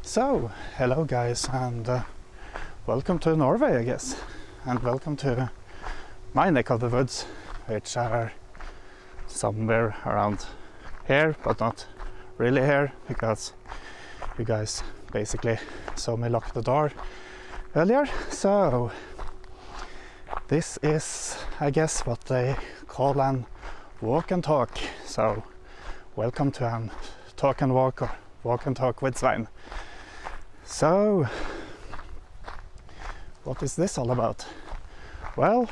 So, hello guys, and welcome to Norway, I guess, and welcome to my neck of the woods, which are somewhere around here, but not really here, because you guys basically saw me lock the door earlier. So, this is, I guess, what they call an walk and talk. So, welcome to an talk and walk, or walk and talk with Svein. So, what is this all about? Well,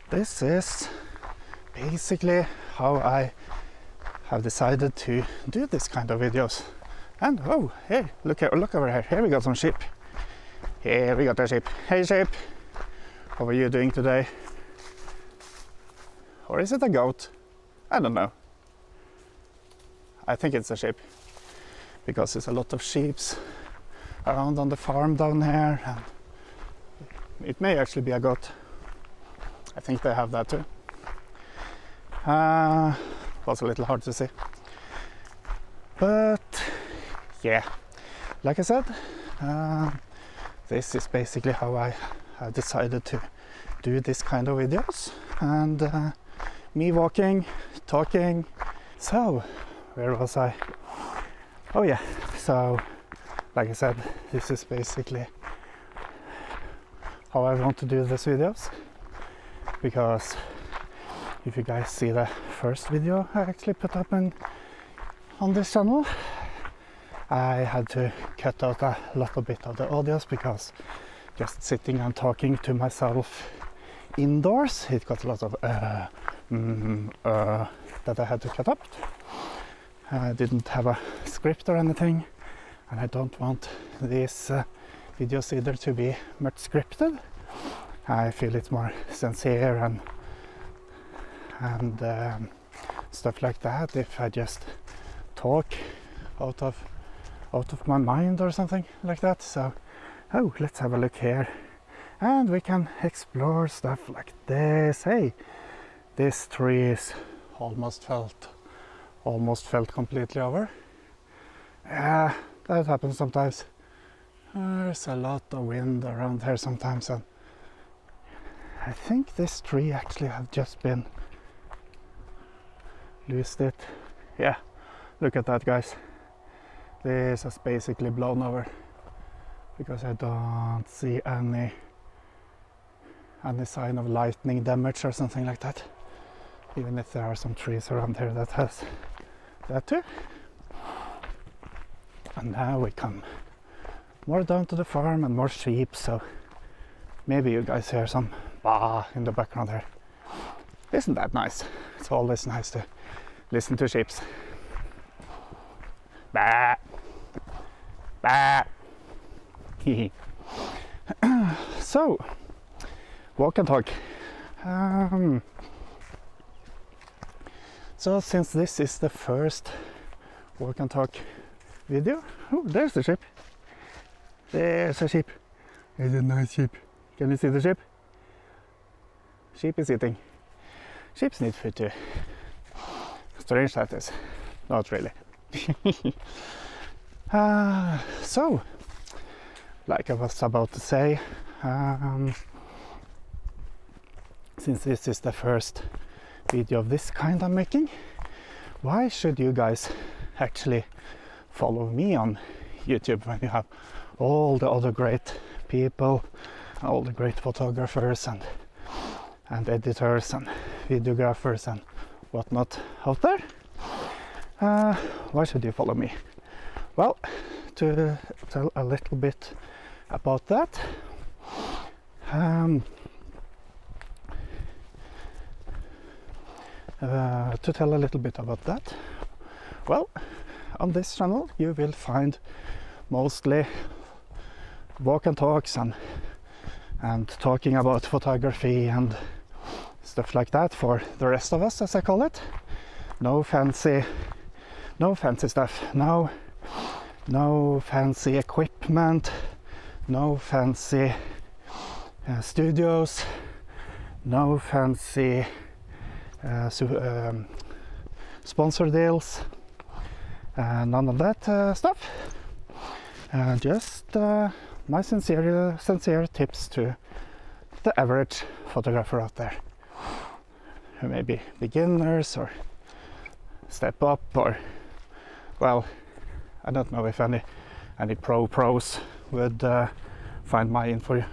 this is basically how I have decided to do this kind of videos. And oh, hey, look over here. Here we got some sheep. Here we got a sheep. Hey sheep, how are you doing today? Or is it a goat? I don't know. I think it's a sheep, because there's a lot of sheeps around on the farm down here, and it may actually be a goat. I think they have that too. Was a little hard to see, but yeah, like I said, this is basically how I have decided to do this kind of videos, and me walking, talking. So, where was I? Oh yeah, so like I said, this is basically how I want to do these videos, because if you guys see the first video I actually put up on this channel, I had to cut out a little bit of the audios, because just sitting and talking to myself indoors, it got a lot of that I had to cut up. I didn't have a script or anything, and I don't want these videos either to be much scripted. I feel it's more sincere and stuff like that if I just talk out of my mind or something like that. So, oh, let's have a look here, and we can explore stuff like this. Hey, this tree is almost felt completely over. Yeah, that happens sometimes. There's a lot of wind around here sometimes, and I think this tree actually have just been loosed it. Yeah, look at that, guys. This has basically blown over, because I don't see any sign of lightning damage or something like that, even if there are some trees around here that has that too. And now we come more down to the farm and more sheep, so maybe you guys hear some bah in the background here. Isn't that nice? It's always nice to listen to sheep. Bah, bah. So, walk and talk. So since this is the first walk and talk video, oh, there's the sheep. There's a sheep. It's a nice sheep. Can you see the sheep? Sheep is eating. Sheep need food too. Strange that is. Not really. So, like I was about to say, since this is the first video of this kind I'm making, why should you guys actually follow me on YouTube when you have all the other great people, all the great photographers and editors and videographers and whatnot out there? Why should you follow me? Well, to tell a little bit about that, well, on this channel you will find mostly walk and talks and talking about photography and stuff like that for the rest of us, as I call it. No fancy stuff. No fancy equipment, no fancy studios, no fancy sponsor deals, none of that stuff. Just my sincere tips to the average photographer out there who may be beginners or step up, or, well, I don't know if any pros would find my info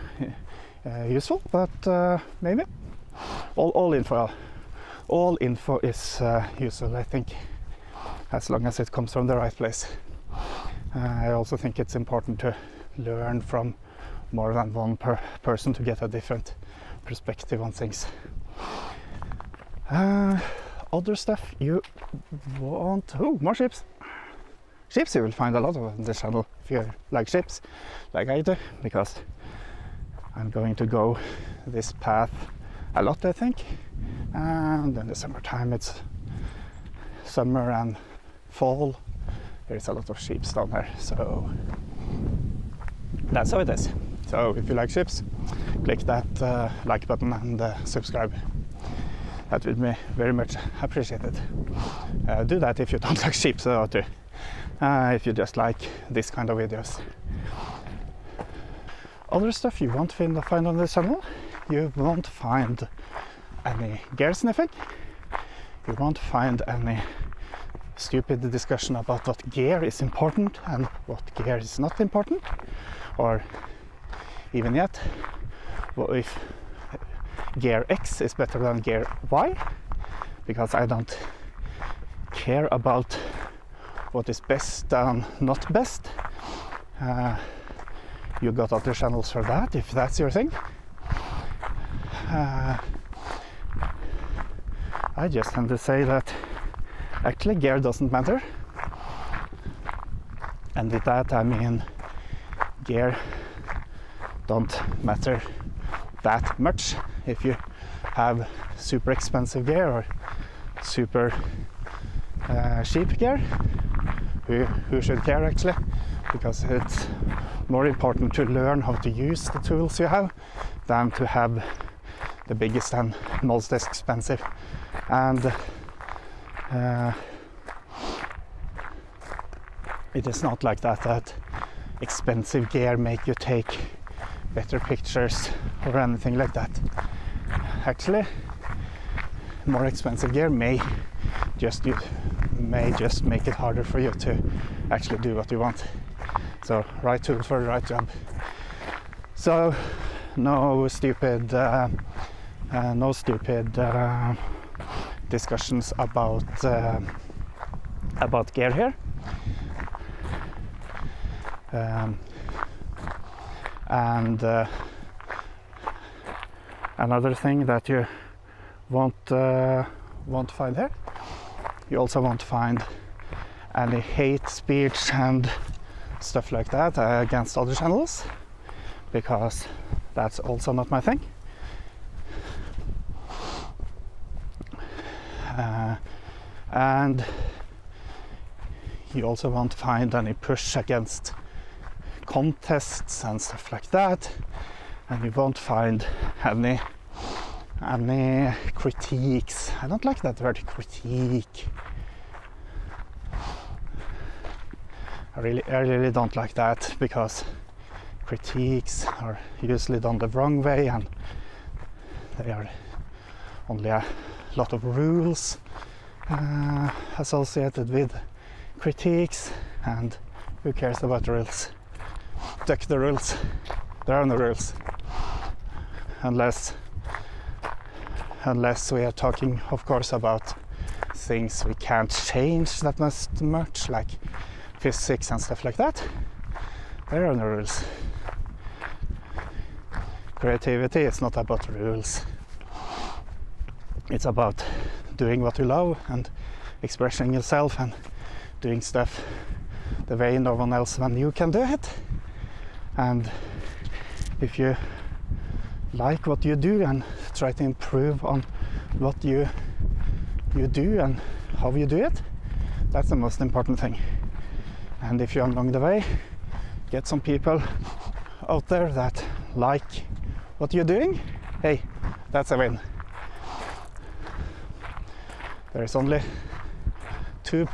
useful, but maybe all info is useful, I think, as long as it comes from the right place. I also think it's important to learn from more than one person to get a different perspective on things. Other stuff you want... Oh, more ships! Ships you will find a lot of on this channel if you like ships, like I do, because I'm going to go this path a lot, I think. And in the summertime, it's summer and fall, there is a lot of ships down there, so that's how it is. So if you like ships, click that like button and subscribe. That would be very much appreciated. Do that if you don't like ships, or too. If you just like this kind of videos. Other stuff you won't find on this channel. You won't find any gear sniffing. You won't find any stupid discussion about what gear is important and what gear is not important, or even yet, what if gear X is better than gear Y, because I don't care about what is best and not best. You got other channels for that, if that's your thing. I just tend to say that actually gear doesn't matter, and with that I mean gear don't matter that much. If you have super expensive gear or super cheap gear, who should care actually, because it's more important to learn how to use the tools you have than to have the biggest and most expensive. And it is not like that expensive gear make you take better pictures or anything like that. Actually, more expensive gear may just make it harder for you to actually do what you want. So right tool for the right job. So no stupid discussions about gear here. And another thing that you won't find here, you also won't find any hate speech and stuff like that against other channels, because that's also not my thing. And you also won't find any push against contests and stuff like that, and you won't find any critiques. I don't like that word, critique. I really don't like that, because critiques are usually done the wrong way, and they are only a lot of rules associated with critiques, and who cares about the rules? Duck the rules. There are no rules, unless we are talking, of course, about things we can't change that much, like physics and stuff like that. There are no rules. Creativity is not about rules. It's about doing what you love and expressing yourself and doing stuff the way no one else than you can do it. And if you like what you do and try to improve on what you do and how you do it, that's the most important thing. And if you along the way get some people out there that like what you're doing, hey, that's a win. There is only two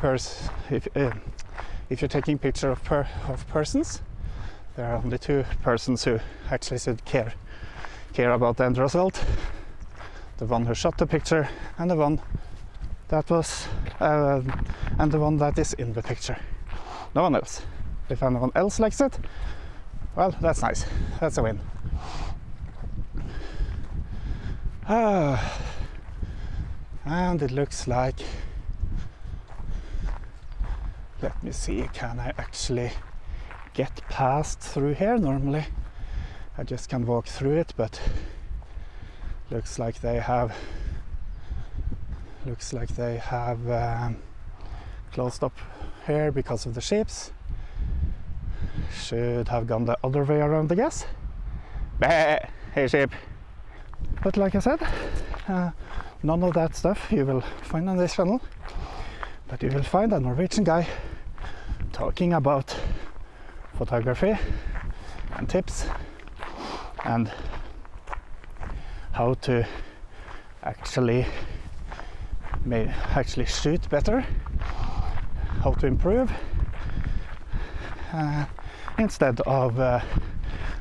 if you're taking picture of persons, there are only two persons who actually should care about the end result. The one who shot the picture and the one that was and the one that is in the picture. No one else. If anyone else likes it, well, that's nice. That's a win. And it looks like, let me see, can I actually get past through here? Normally I just can walk through it, but looks like they have closed up here because of the ships. Should have gone the other way around, I guess. Bah! Hey, ship! But like I said, none of that stuff you will find on this channel, but you will find a Norwegian guy talking about photography and tips and how to actually shoot better, how to improve, instead of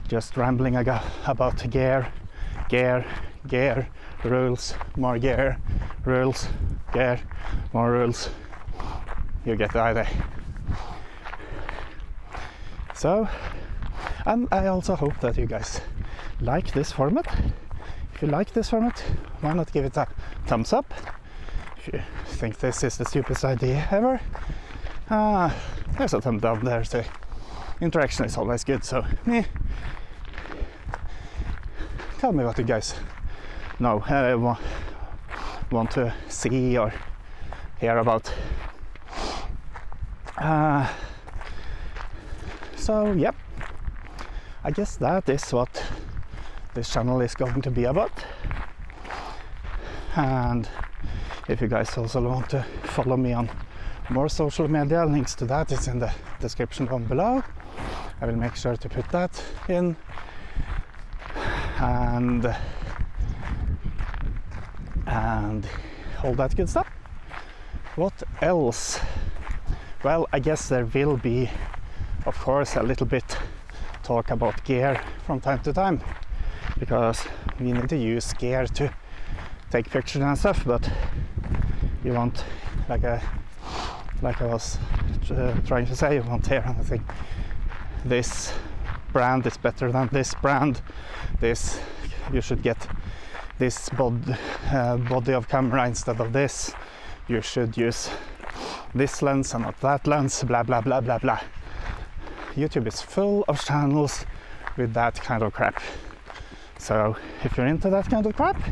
just rambling about gear, rules, more gear, rules, gear, more rules. You get the idea. So, and I also hope that you guys like this format. If you like this format, why not give it a thumbs up? If you think this is the stupidest idea ever, there's a thumb down there too. Interaction is always good, so tell me what you guys want to see or hear about. So yep, I guess that is what this channel is going to be about. And if you guys also want to follow me on more social media, links to that is in the description down below. I will make sure to put that in. And all that good stuff. What else? Well, I guess there will be, of course, a little bit talk about gear from time to time, because we need to use gear to take pictures and stuff, but you want, like I was trying to say, you won't hear anything. This brand is better than this brand. You should get this body of camera instead of this. You should use this lens and not that lens, blah blah blah blah blah. YouTube is full of channels with that kind of crap. So if you're into that kind of crap,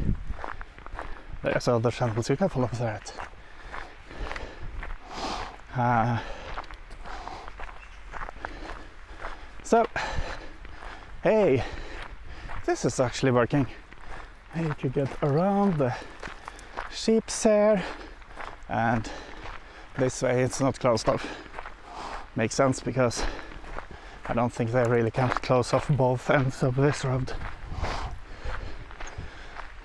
there's other channels you can follow for that. So, hey, this is actually working. You could get around the sheeps here, and this way it's not closed off. Makes sense, because I don't think they really can close off both ends of this road.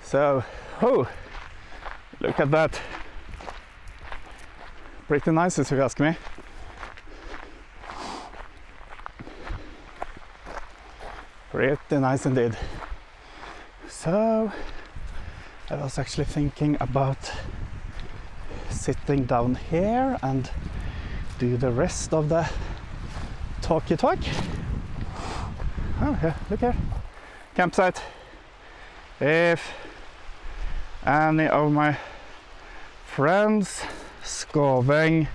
So, oh, look at that. Pretty nice, if you ask me. Pretty nice indeed. So, I was actually thinking about sitting down here and do the rest of the talk. Oh, yeah, look here. Campsite. If any of my friends, Skåveng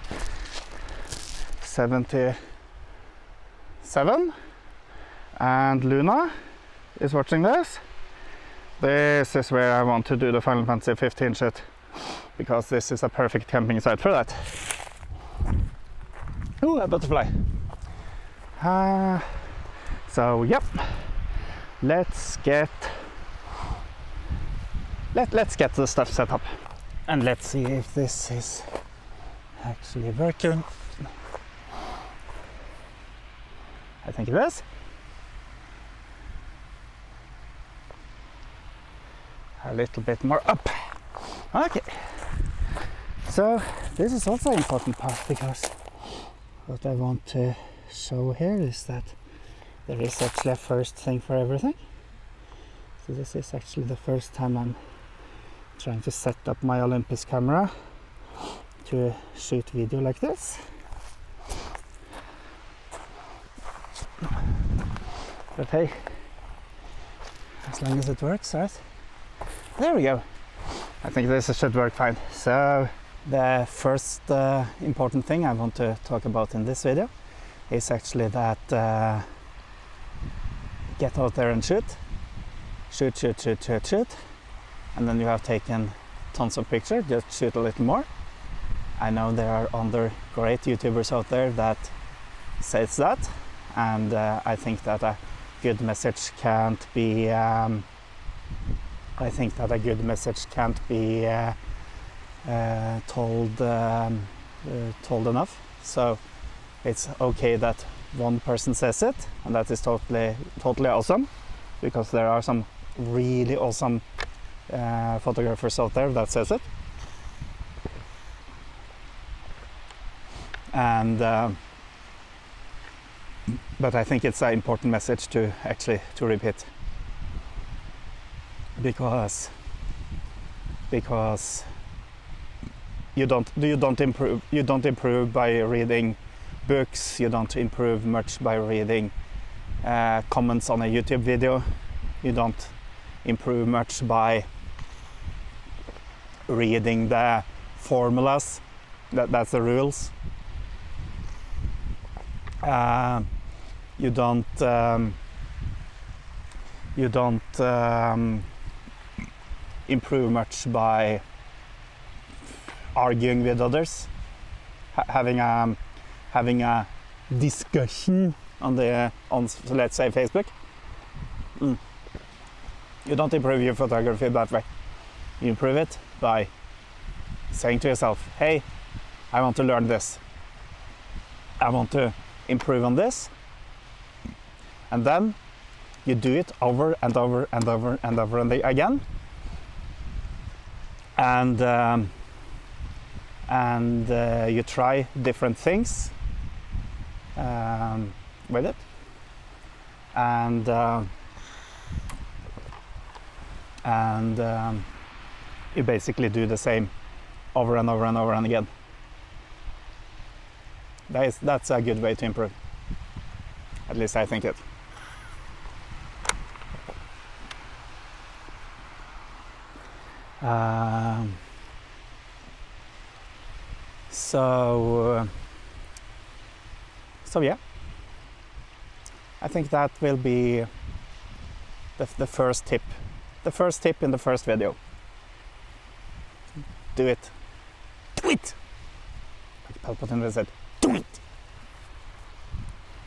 77 and Luna is watching this, this is where I want to do the Final Fantasy 15 shit, because this is a perfect camping site for that. Ooh, a butterfly. So yep, let's get the stuff set up, and let's see if this is actually working. I think it is. A little bit more up. Okay. So this is also an important part, because what I want to show here is that there is actually a first thing for everything. So this is actually the first time I'm trying to set up my Olympus camera to shoot video like this. But hey, as long as it works, right? There we go. I think this should work fine. So the first important thing I want to talk about in this video is actually that get out there and shoot, and then you have taken tons of pictures, just shoot a little more. I know there are other great YouTubers out there that says that, and I think that a good message can't be told enough. So it's okay that one person says it, and that is totally awesome, because there are some really awesome photographers out there that says it. And but I think it's an important message to repeat, because you don't improve by reading books. You don't improve much by reading comments on a YouTube video. You don't improve much by reading the formulas. That's the rules. You don't improve much by arguing with others, having a discussion on let's say Facebook. You don't improve your photography that way. You improve it by saying to yourself, hey, I want to learn this. I want to improve on this. And then you do it over and over and over and over and again. And you try different things with it. And you basically do the same over and over and over and again. That's a good way to improve. At least I think it. So yeah, I think that will be the first tip. The first tip in the first video. Do it. Do it! Like Palpatine said, do it!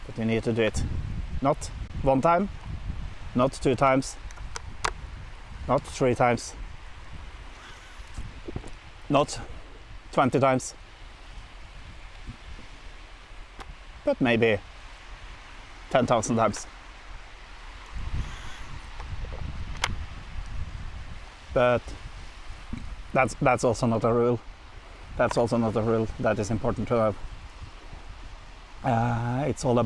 But you need to do it. Not one time, not 2 times, not 3 times, not 20 times, but maybe 10,000 times. But that's also not a rule. That's also not a rule that is important to have. It's all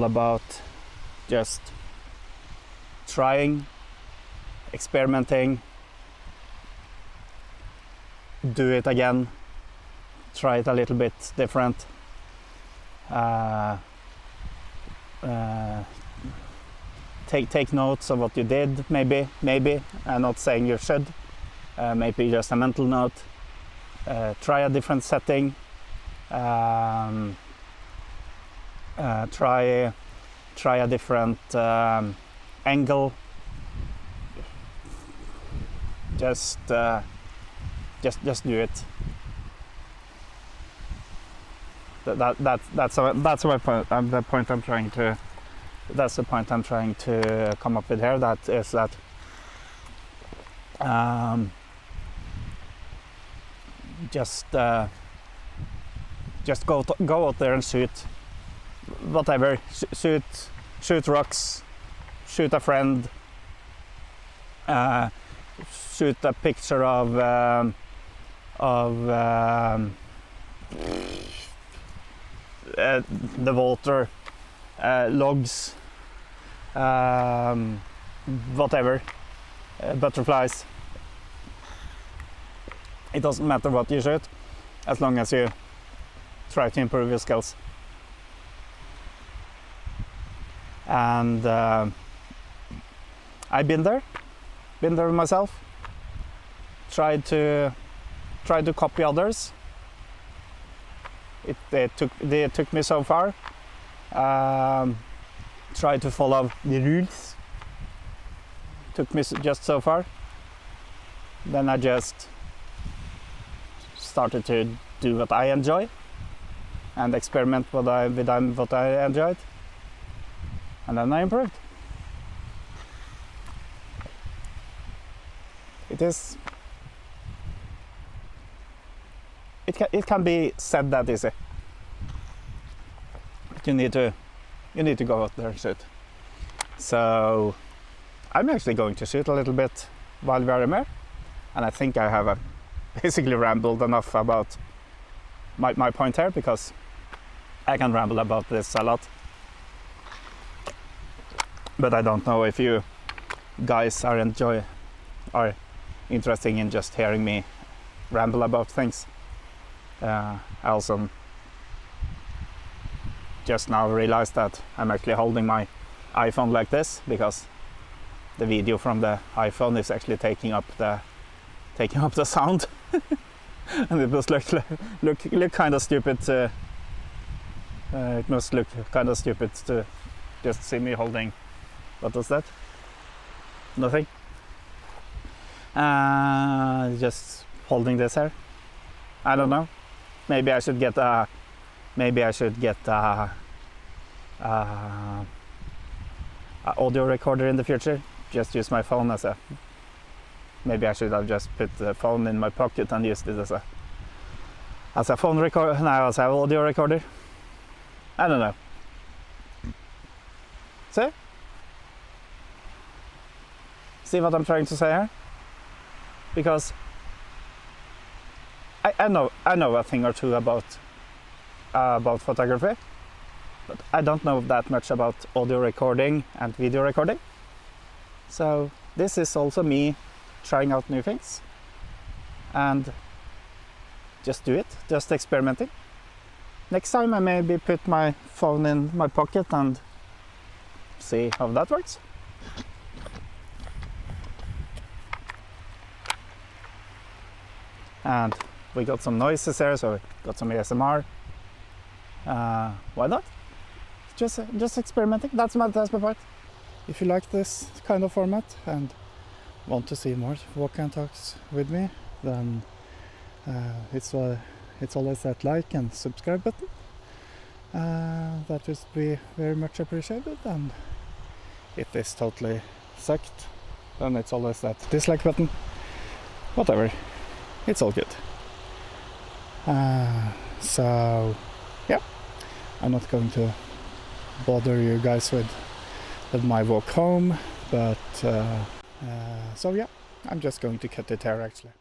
about just trying, experimenting, do it again, try it a little bit different. Take notes of what you did, maybe. I'm not saying you should. Maybe just a mental note. Try a different setting. Try a different angle. Just do it. That's my point. The point I'm trying to. That's the point I'm trying to come up with here. That is that. Just go out there and shoot whatever. Shoot rocks. Shoot a friend. Shoot a picture of the water, logs, whatever, butterflies. It doesn't matter what you shoot, as long as you try to improve your skills. And I've been there myself. Tried to copy others. It took me so far. Tried to follow the rules. Took me just so far. Then I just started to do what I enjoy and experiment what I enjoyed, and then I improved. It can be said that easy. But you need to go out there and shoot. So I'm actually going to shoot a little bit while we are here, and I think I have basically rambled enough about my point here, because I can ramble about this a lot. But I don't know if you guys are interested in just hearing me ramble about things. I also just now realized that I'm actually holding my iPhone like this, because the video from the iPhone is actually taking up the sound. And it must look kind of stupid. It must look kind of stupid to just see me holding. What was that? Nothing. Just holding this here. I don't know. Maybe I should get a audio recorder in the future. Just use my phone as a. Maybe I should have just put the phone in my pocket and used it as a phone recorder. Now as an audio recorder. I don't know. See what I'm trying to say here? Because I know a thing or two about photography, but I don't know that much about audio recording and video recording. So this is also me trying out new things and just do it, just experimenting. Next time I maybe put my phone in my pocket and see how that works. And we got some noises here, so we got some ASMR. Why not? Just experimenting. That's my point. If you like this kind of format and want to see more walk and talks with me, then it's always that like and subscribe button. That would be very much appreciated. And if this totally sucked, then it's always that dislike button. Whatever. It's all good. So yeah, I'm not going to bother you guys with my walk home, but so yeah, I'm just going to cut it here actually.